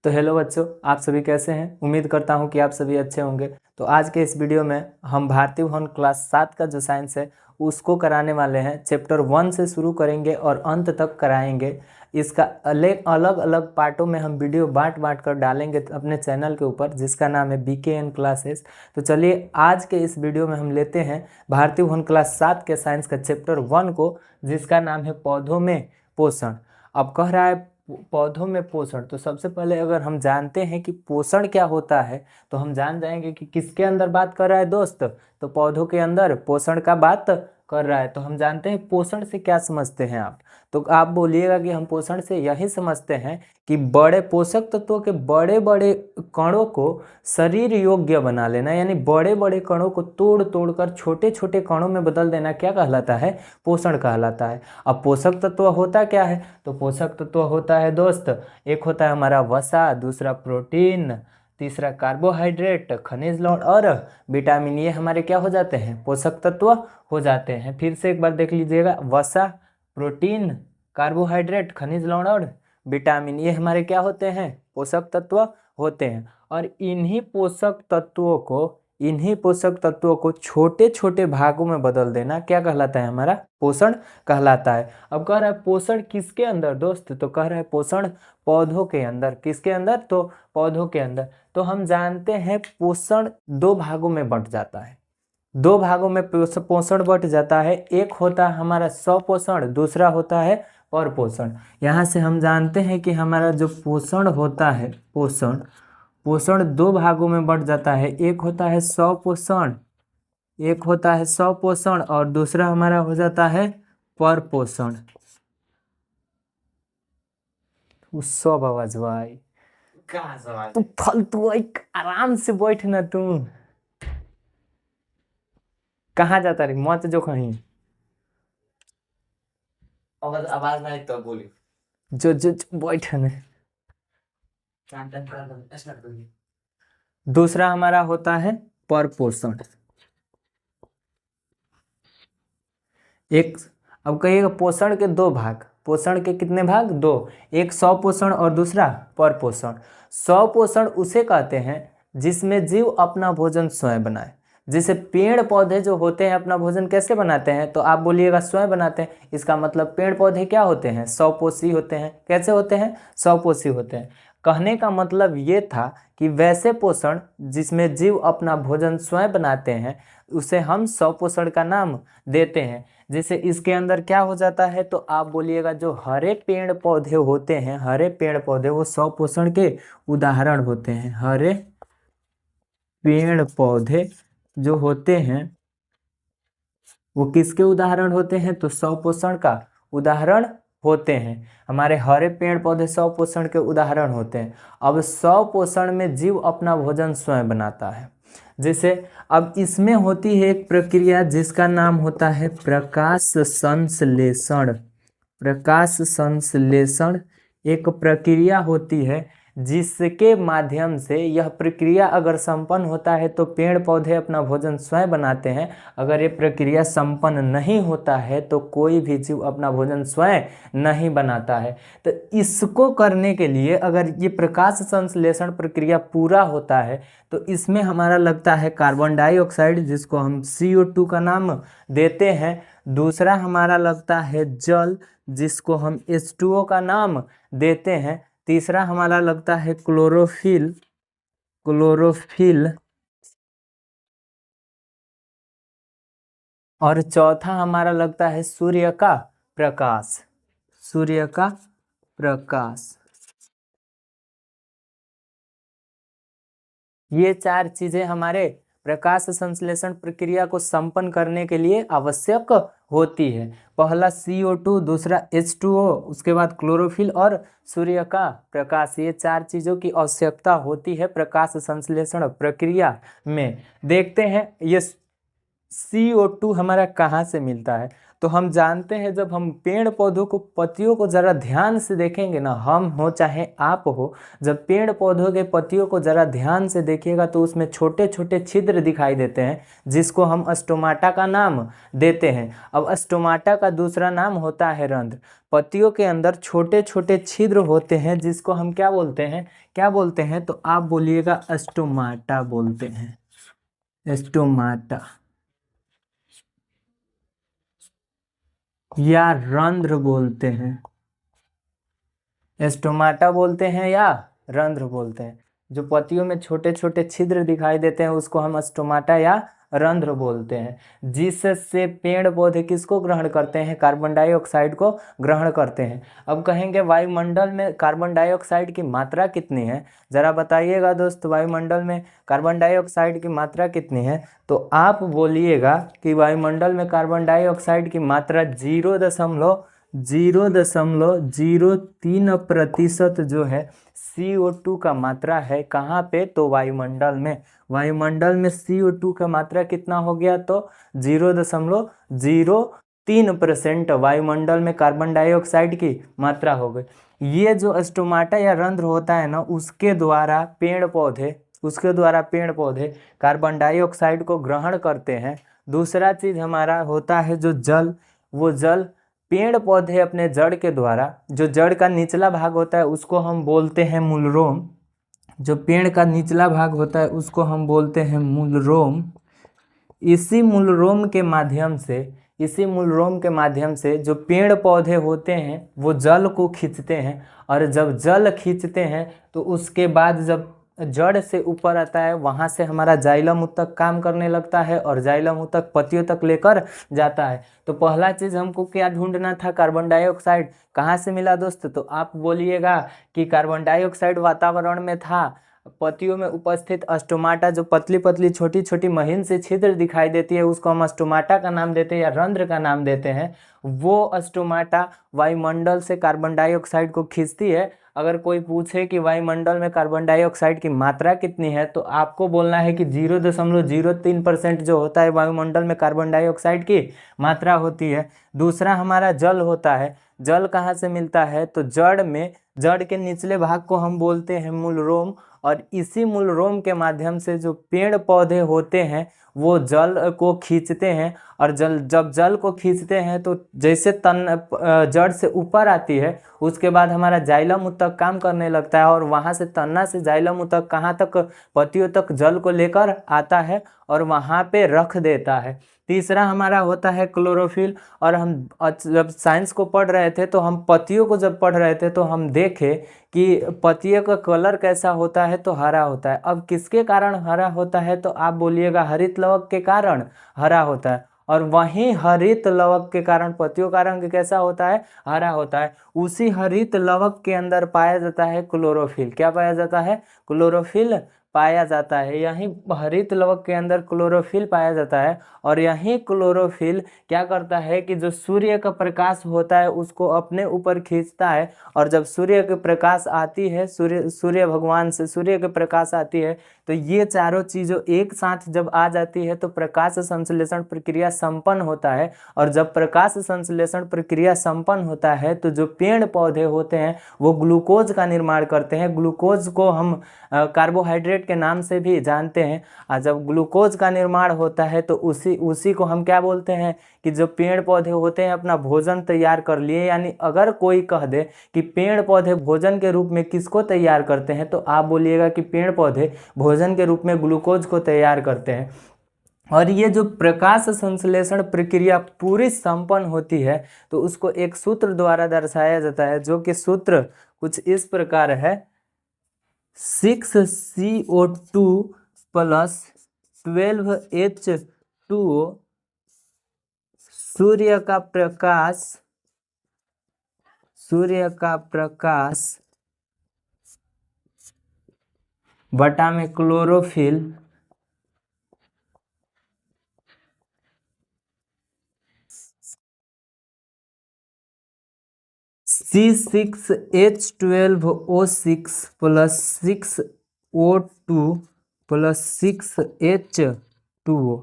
तो हेलो बच्चों, आप सभी कैसे हैं। उम्मीद करता हूं कि आप सभी अच्छे होंगे। तो आज के इस वीडियो में हम भारतीय भवन क्लास 7 का जो साइंस है उसको कराने वाले हैं। चैप्टर 1 से शुरू करेंगे और अंत तक कराएंगे। इसका अलग अलग अलग पार्टों में हम वीडियो बांट बांट कर डालेंगे अपने चैनल के ऊपर, जिसका नाम है BKN क्लासेस। तो चलिए आज के इस वीडियो में हम लेते हैं भारतीय भवन क्लास 7 के साइंस का चैप्टर 1 को, जिसका नाम है पौधों में पोषण। अब कह रहा है पौधों में पोषण, तो सबसे पहले अगर हम जानते हैं कि पोषण क्या होता है तो हम जान जाएंगे कि किसके अंदर बात कर रहा है दोस्त। तो पौधों के अंदर पोषण का बात कर रहा है। तो हम जानते हैं पोषण से क्या समझते हैं आप। तो आप बोलिएगा कि हम पोषण से यही समझते हैं कि बड़े पोषक तत्वों के बड़े बड़े कणों को शरीर योग्य बना लेना, यानी बड़े बड़े कणों को तोड़ तोड़ कर छोटे छोटे कणों में बदल देना क्या कहलाता है, पोषण कहलाता है। अब पोषक तत्व होता क्या है, तो पोषक तत्व होता है दोस्त, एक होता है हमारा वसा, दूसरा प्रोटीन, तीसरा कार्बोहाइड्रेट, खनिज लवण और विटामिन। ये हमारे क्या हो जाते हैं, पोषक तत्व हो जाते हैं। फिर से एक बार देख लीजिएगा, वसा, प्रोटीन, कार्बोहाइड्रेट, खनिज लवण और विटामिन, ये हमारे क्या होते हैं, पोषक तत्व होते हैं। और इन्हीं पोषक तत्वों को छोटे छोटे भागों में बदल देना क्या कहलाता है, हमारा पोषण कहलाता है। अब कह रहा है पोषण किसके अंदर दोस्त, तो कह रहा है पोषण पौधों के अंदर। किसके अंदर, तो पौधों के अंदर। तो हम जानते हैं पोषण दो भागों में बंट जाता है। दो भागों में पोषण बंट जाता है। एक होता है हमारा स्वपोषण, दूसरा होता है परपोषण। यहाँ से हम जानते हैं कि हमारा जो पोषण होता है, पोषण दो भागों में बंट जाता है। एक होता है स्वपोषण और दूसरा हमारा हो जाता है परपोषण। सब आवाज भाई तू फालतू, आराम से बैठ ना। तू कहाँ जाता रे, मत जो कहीं। अगर आवाज नहीं तो बोली जो बैठ ना। दूसरा हमारा होता है परपोषण। एक, अब कहिएगा पोषण के दो भाग, पोषण के कितने भाग, दो। एक स्वपोषण और दूसरा परपोषण। स्वपोषण उसे कहते हैं जिसमें जीव अपना भोजन स्वयं बनाए। जैसे पेड़ पौधे जो होते हैं अपना भोजन कैसे बनाते हैं, तो आप बोलिएगा स्वयं बनाते हैं। इसका मतलब पेड़ पौधे क्या होते हैं, स्वपोषी होते हैं। कैसे होते हैं, स्वपोषी होते हैं। कहने का मतलब ये था कि वैसे पोषण जिसमें जीव अपना भोजन स्वयं बनाते हैं उसे हम स्वपोषण का नाम देते हैं। जैसे इसके अंदर क्या हो जाता है, तो आप बोलिएगा जो हरे पेड़ पौधे होते हैं, हरे पेड़ पौधे वो स्वपोषण के उदाहरण होते हैं। हरे पेड़ पौधे जो होते हैं वो किसके उदाहरण होते हैं, तो स्वपोषण का उदाहरण होते हैं। हमारे हरे पेड़ पौधे स्वपोषण के उदाहरण होते हैं। अब स्वपोषण में जीव अपना भोजन स्वयं बनाता है। जैसे अब इसमें होती है एक प्रक्रिया जिसका नाम होता है प्रकाश संश्लेषण। प्रकाश संश्लेषण एक प्रक्रिया होती है जिसके माध्यम से, यह प्रक्रिया अगर संपन्न होता है तो पेड़ पौधे अपना भोजन स्वयं बनाते हैं। अगर ये प्रक्रिया संपन्न नहीं होता है तो कोई भी जीव अपना भोजन स्वयं नहीं बनाता है। तो इसको करने के लिए अगर ये प्रकाश संश्लेषण प्रक्रिया पूरा होता है तो इसमें हमारा लगता है कार्बन डाइऑक्साइड, जिसको हम CO2 का नाम देते हैं। दूसरा हमारा लगता है जल, जिसको हम H2O का नाम देते हैं। तीसरा हमारा लगता है क्लोरोफिल, और चौथा हमारा लगता है सूर्य का प्रकाश। ये चार चीजें हमारे प्रकाश संश्लेषण प्रक्रिया को संपन्न करने के लिए आवश्यक होती है। पहला CO2, दूसरा H2O, उसके बाद क्लोरोफिल और सूर्य का प्रकाश। ये चार चीज़ों की आवश्यकता होती है प्रकाश संश्लेषण प्रक्रिया में। देखते हैं ये CO2 हमारा कहाँ से मिलता है? तो हम जानते हैं जब हम पेड़ पौधों को पत्तियों को ज़रा ध्यान से देखेंगे ना, हम हो चाहे आप हो, जब पेड़ पौधों के पत्तियों को ज़रा ध्यान से देखिएगा तो उसमें छोटे छोटे छिद्र दिखाई देते हैं, जिसको हम स्टोमाटा का नाम देते हैं। अब स्टोमाटा का दूसरा नाम होता है रंध्र। पत्तियों के अंदर छोटे छोटे छिद्र होते हैं, जिसको हम क्या बोलते हैं? क्या बोलते हैं? तो आप बोलिएगा स्टोमाटा बोलते हैं, स्टोमाटा या रंध्र बोलते हैं। स्टोमाटा बोलते हैं या रंध्र बोलते हैं। जो पत्तियों में छोटे छोटे छिद्र दिखाई देते हैं उसको हम स्टोमाटा या रंध्र बोलते हैं, जिससे पेड़ पौधे किसको ग्रहण करते हैं? कार्बन डाइऑक्साइड को ग्रहण करते हैं। अब कहेंगे वायुमंडल में कार्बन डाइऑक्साइड की मात्रा कितनी है? ज़रा बताइएगा दोस्त, वायुमंडल में कार्बन डाइऑक्साइड की मात्रा कितनी है? तो आप बोलिएगा कि वायुमंडल में कार्बन डाइऑक्साइड की मात्रा 0.03% जो है CO2 का मात्रा है। कहाँ पे? तो वायुमंडल में। वायुमंडल में CO2 का मात्रा कितना हो गया? तो 0.03% वायुमंडल में कार्बन डाइऑक्साइड की मात्रा हो गई। ये जो स्टोमाटा या रंध्र होता है ना, उसके द्वारा पेड़ पौधे कार्बन डाइऑक्साइड को ग्रहण करते हैं। दूसरा चीज़ हमारा होता है जो जल, वो जल पेड़ पौधे अपने जड़ के द्वारा, जो जड़ का निचला भाग होता है उसको हम बोलते हैं मूलरोम। जो पेड़ का निचला भाग होता है उसको हम बोलते हैं मूलरोम। इसी मूलरोम के माध्यम से जो पेड़ पौधे होते हैं वो जल को खींचते हैं, और जब जल खींचते हैं तो उसके बाद जब जड़ से ऊपर आता है वहाँ से हमारा जाइलम तक काम करने लगता है, और जाइलम तक पत्तियों तक लेकर जाता है। तो पहला चीज़ हमको क्या ढूंढना था? Carbon dioxide. कहाँ से मिला दोस्त? तो आप बोलिएगा कि कार्बन डाइऑक्साइड वातावरण में था। पत्तियों में उपस्थित स्टोमाटा, जो पतली पतली छोटी छोटी महीन से छिद्र दिखाई देती है, उसको हम स्टोमाटा का नाम देते हैं या रंध्र का नाम देते हैं। वो स्टोमाटा वायुमंडल से कार्बन डाइऑक्साइड को खींचती है। अगर कोई पूछे कि वायुमंडल में कार्बन डाइऑक्साइड की मात्रा कितनी है, तो आपको बोलना है कि 0.03% जो होता है वायुमंडल में कार्बन डाइऑक्साइड की मात्रा होती है। दूसरा हमारा जल होता है। जल कहाँ से मिलता है? तो जड़ के निचले भाग को हम बोलते हैं मूलरोम, और इसी मूलरोम के माध्यम से जो पेड़ पौधे होते हैं वो जल को खींचते हैं, और जब जल को खींचते हैं तो जैसे जड़ से ऊपर आती है उसके बाद हमारा जाइलम तक काम करने लगता है, और वहाँ से तना से जाइलम तक कहाँ तक? पत्तियों तक जल को लेकर आता है और वहाँ पे रख देता है। तीसरा हमारा होता है क्लोरोफिल। और हम जब साइंस को पढ़ रहे थे तो हम पत्तियों को जब पढ़ रहे थे तो हम देखे कि पत्तियों का कलर कैसा होता है? तो हरा होता है। अब किसके कारण हरा होता है? तो आप बोलिएगा हरित लवक के कारण हरा होता है। और वहीं हरित लवक के कारण पत्तियों का रंग कैसा होता है? हरा होता है। उसी हरित लवक के अंदर पाया जाता है क्लोरोफिल। क्या पाया जाता है? क्लोरोफिल पाया जाता है। यहीं हरित लवक के अंदर क्लोरोफिल पाया जाता है, और यहीं क्लोरोफिल क्या करता है कि जो सूर्य का प्रकाश होता है उसको अपने ऊपर खींचता है, और जब सूर्य के प्रकाश आती है, सूर्य भगवान से सूर्य के प्रकाश आती है, तो ये चारों चीज़ों एक साथ जब आ जाती है तो प्रकाश संश्लेषण प्रक्रिया संपन्न होता है। और जब प्रकाश संश्लेषण प्रक्रिया संपन्न होता है तो जो पेड़ पौधे होते हैं वो ग्लूकोज का निर्माण करते हैं। ग्लूकोज को हम कार्बोहाइड्रेट के नाम से भी जानते हैं। और जब ग्लूकोज का निर्माण होता है तो उसी को हम क्या बोलते हैं? कि जो पेड़ पौधे होते हैं अपना भोजन तैयार कर लिए। यानी अगर कोई कह दे कि पेड़ पौधे भोजन के रूप में किसको तैयार करते हैं, तो आप बोलिएगा कि पेड़ पौधे भोजन के रूप में ग्लूकोज को तैयार करते हैं। और ये जो प्रकाश संश्लेषण प्रक्रिया पूरी संपन्न होती है तो उसको एक सूत्र द्वारा दर्शाया जाता है, जो कि सूत्र कुछ इस प्रकार है। 6CO2 प्लस 12H2O सूर्य का प्रकाश बटा में chlorophyll C6H12O6 plus 6O2 plus 6H2O,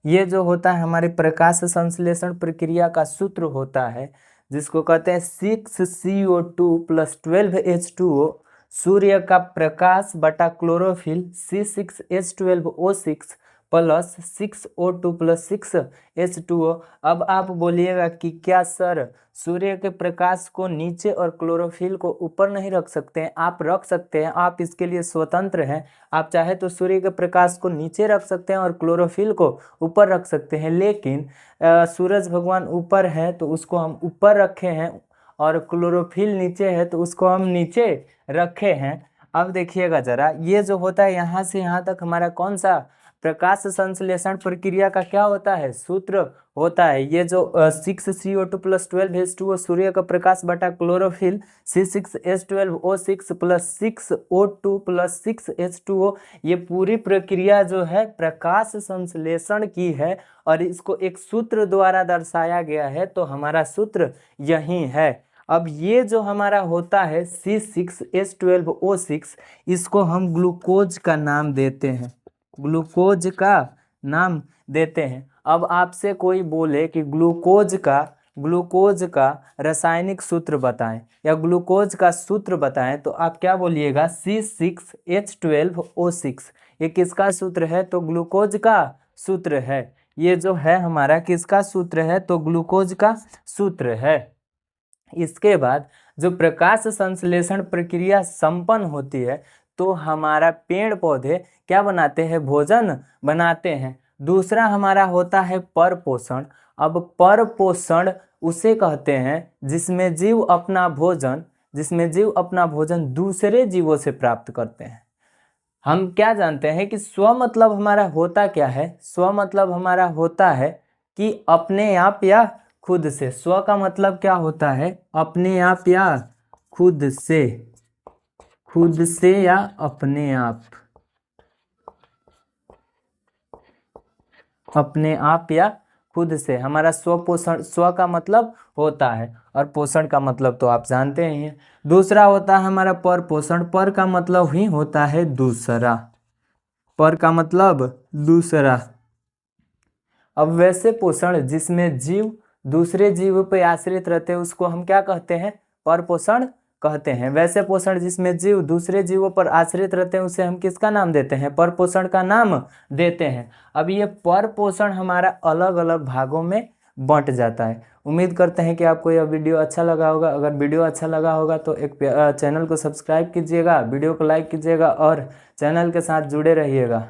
ये जो होता है हमारी प्रकाश संश्लेषण प्रक्रिया का सूत्र होता है, जिसको कहते हैं 6CO2 + 12H2O। सूर्य का प्रकाश बटा क्लोरोफिल C6H12O6 + 6O2 + 6H2O। अब आप बोलिएगा कि क्या सर सूर्य के प्रकाश को नीचे और क्लोरोफिल को ऊपर नहीं रख सकते हैं? आप रख सकते हैं, आप इसके लिए स्वतंत्र हैं। आप चाहे तो सूर्य के प्रकाश को नीचे रख सकते हैं और क्लोरोफिल को ऊपर रख सकते हैं, लेकिन सूरज भगवान ऊपर है तो उसको हम ऊपर रखे हैं, और क्लोरोफिल नीचे है तो उसको हम नीचे रखे हैं। अब देखिएगा ज़रा, ये जो होता है यहाँ से यहाँ तक हमारा कौन सा प्रकाश संश्लेषण प्रक्रिया का क्या होता है? सूत्र होता है। ये जो 6CO2 + 12H2O सूर्य का प्रकाश बटा क्लोरोफिल C6H12O6 + 6O2 + 6H2O, ये पूरी प्रक्रिया जो है प्रकाश संश्लेषण की है और इसको एक सूत्र द्वारा दर्शाया गया है। तो हमारा सूत्र यही है। अब ये जो हमारा होता है C6H12O6, इसको हम ग्लूकोज का नाम देते हैं, ग्लूकोज का नाम देते हैं। अब आपसे कोई बोले कि ग्लूकोज का रासायनिक सूत्र बताएं या ग्लूकोज का सूत्र बताएं, तो आप क्या बोलिएगा? C6H12O6। ये किसका सूत्र है? तो ग्लूकोज का सूत्र है। ये जो है हमारा किसका सूत्र है? तो ग्लूकोज का सूत्र है। इसके बाद जो प्रकाश संश्लेषण प्रक्रिया संपन्न होती है तो हमारा पेड़ पौधे क्या बनाते हैं? भोजन बनाते हैं। दूसरा हमारा होता है परपोषण। अब परपोषण उसे कहते हैं जिसमें जीव अपना भोजन दूसरे जीवों से प्राप्त करते हैं। हम क्या जानते हैं कि स्व मतलब हमारा होता क्या है? स्व मतलब हमारा होता है कि अपने आप या खुद से। स्व का मतलब क्या होता है? अपने आप या खुद से, या अपने आप या खुद से हमारा स्वपोषण। स्व का मतलब होता है और पोषण का मतलब तो आप जानते ही हैं। दूसरा होता है हमारा परपोषण। पर का मतलब ही होता है दूसरा, पर का मतलब दूसरा। अब वैसे पोषण जिसमें जीव दूसरे जीव पर आश्रित रहते हैं उसको हम क्या कहते हैं? परपोषण कहते हैं। वैसे पोषण जिसमें जीव दूसरे जीवों पर आश्रित रहते हैं उसे हम किसका नाम देते हैं? परपोषण का नाम देते हैं। अब ये परपोषण हमारा अलग अलग भागों में बंट जाता है। उम्मीद करते हैं कि आपको यह वीडियो अच्छा लगा होगा। अगर वीडियो अच्छा लगा होगा तो एक चैनल को सब्सक्राइब कीजिएगा, वीडियो को लाइक कीजिएगा और चैनल के साथ जुड़े रहिएगा।